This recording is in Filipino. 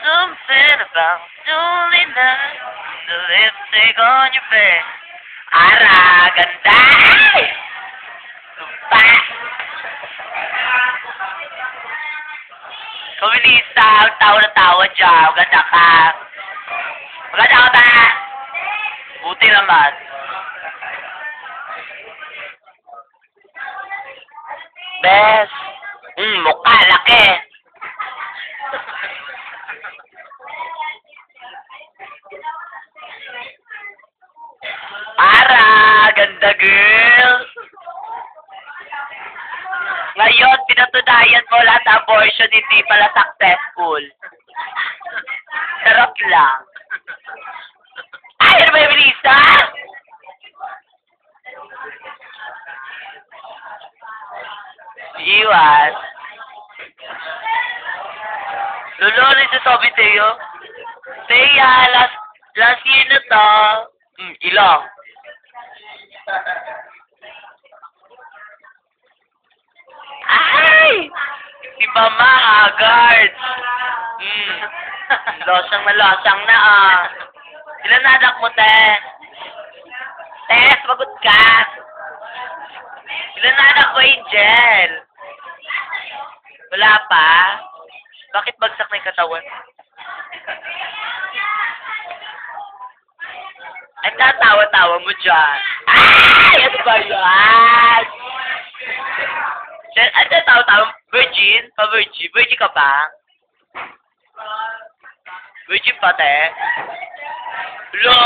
Something about Julie night, the lipstick on your face. Ara, ganda! Tumpa! Komunista, tawa na tawa dyan. Maganda ka. Maganda ka ba? Buti naman. Bes. Mukha, laki. Para, ganda girl. Ngayon, pinatunayan mo lahat ng abortion hindi pala successful. Sarap lang. Ay, ano ba yung Melissa? Iwas. Lulunod sa Tommy Teo. Teya, last year na to. Ilang? Ay! Si Mama Haggard. Losang na Ilan na anak mo, te? Tess, magot ka. Ilan na anak mo, Angel? Wala pa? Bakit bagsak na yung katawan? Ang tatawa-tawa mo dyan. Ay! Ano ba yan? Ang tatawa-tawa? Virgin? Pa-virgin? Virgin ka pa? Virgin pa, te? Hello?